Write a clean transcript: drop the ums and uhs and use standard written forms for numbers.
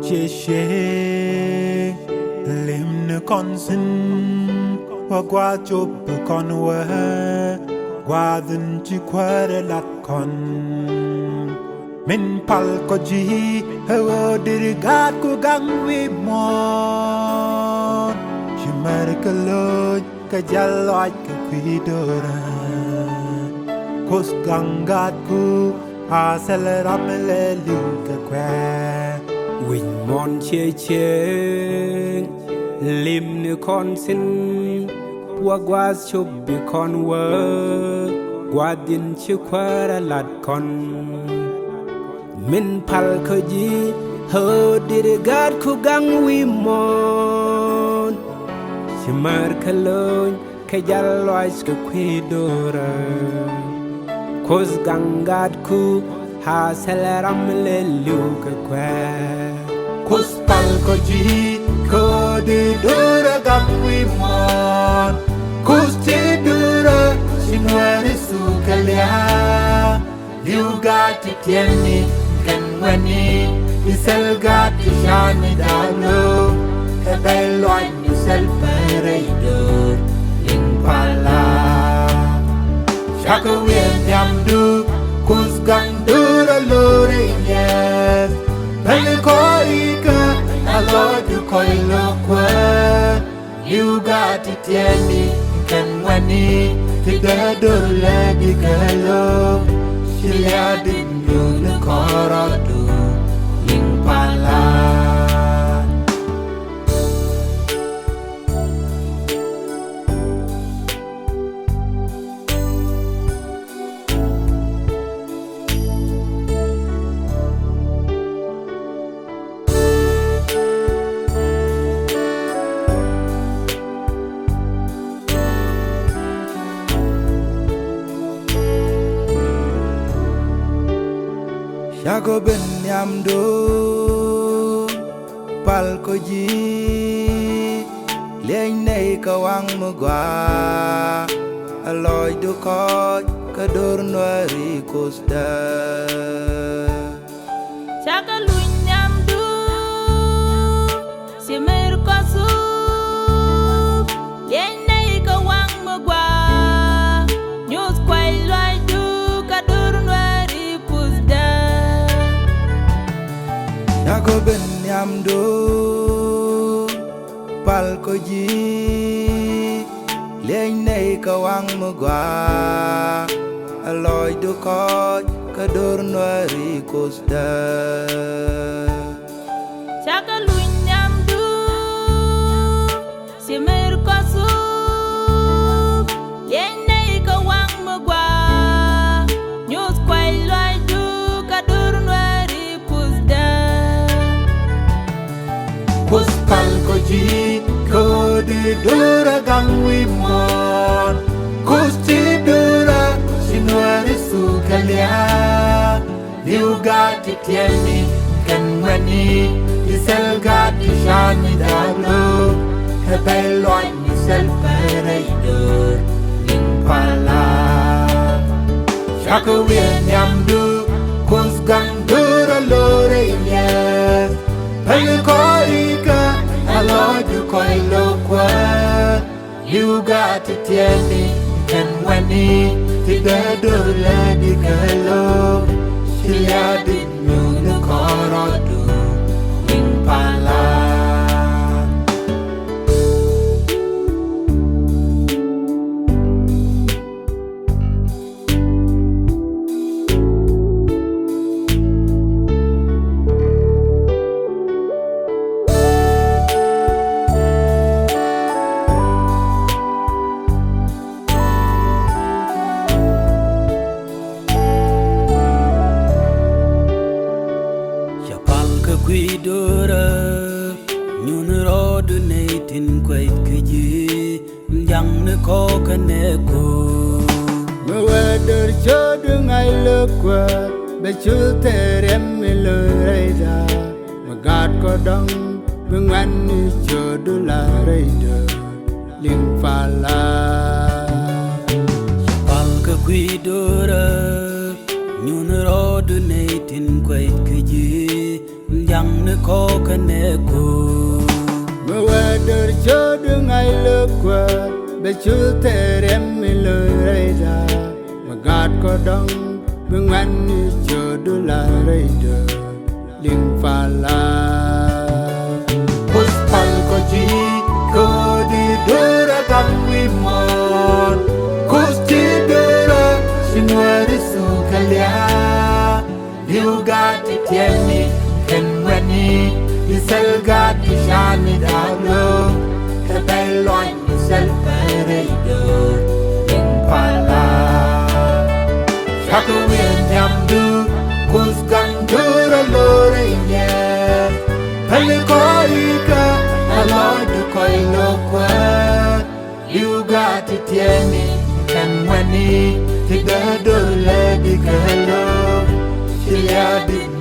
chia sẻ lim nữ con xin qua chụp con qua dần chỉ qua để lát con mình pal có gì hơ đi gạt cố gắng vì mòn chỉ mà cái lối cái giá loại cái quý đồ ra cố gắng gạt cố sẽ lấy ra mấy lệ lưu cái que Quỳnh mòn chia chia lim nữ con xin qua chụp bị con qua din chiếc khoa đã lạt con mình pal khơi gì hơ đi gạt cố gắng vì mòn chỉ mà cái lối cái giá loại cái quý đồ ra cố gắng gạt cố sẽ lấy ra mấy lệ lưu cái que Kuspal ko ji ko de dura gangwi mon Kusti dura sinwari sukalia Liu gati tieni kanwani Isel gati shani dalo Hebel loin isel pereidur Lingpala Shaka wien yamdu Kus gang dura lore yes Belle koi ka, alo du koi lo kwa. You got it, Yanni, can wani, tiga dole di kalo. Silia di nu koro du, ling pala. Shago ben yamdo pal ko ji lên nay ka wang mugwa aloy du ko ka dor noari costa Shago luin yamdo simer ko su lên nay ka wang mugwa news kwai loy du ka dor noari costa Shago ben yamdo pal ko ji lên nay ka wang mugwa aloy du ko ka dor noari costa Shago luin yamdo simer ko su lên nay ka wang mugwa news kwai loy du ka dor noari costa Kuspal ko ji ko de dura gangwi mon. Kusti dura sinwari sukalia. Liu gati tieni kan wani isel gati shani dalo. Hebel loin isel pereidur lingpala. Shaka wien yamdu kus gang dura lore yes. Belle koi ka alo du koi lo kwa. You got it tieni kan wani tiga dole di kalo. Silia di nu koro du lingpala. Kuidora nyun rodu neitin kwait kiji yang ne ko kaneko me weder jodu ngai lekwa be chulterem mileida magat ko dong bengan ni jodu la reida ling pala pal ka kuidora nyun rodu neitin kwait kiji Yang ne ko kane ko Mwader chodu ngai lekwa Bechulte remi lereida Magat kodong Mengani chodu la reida Ling fala Puspal koji Kodi dura kami mon Kusti dura Sinwari sukalia Liugati tieni Kenwani Iselgati shani dalo Hebelon isel pereido Impala Shaku yamdu Kusgang dura lore inye Pelikoika Alodu koilokwa Liugati tieni Kenwani Tiga dole di kelo Shilia di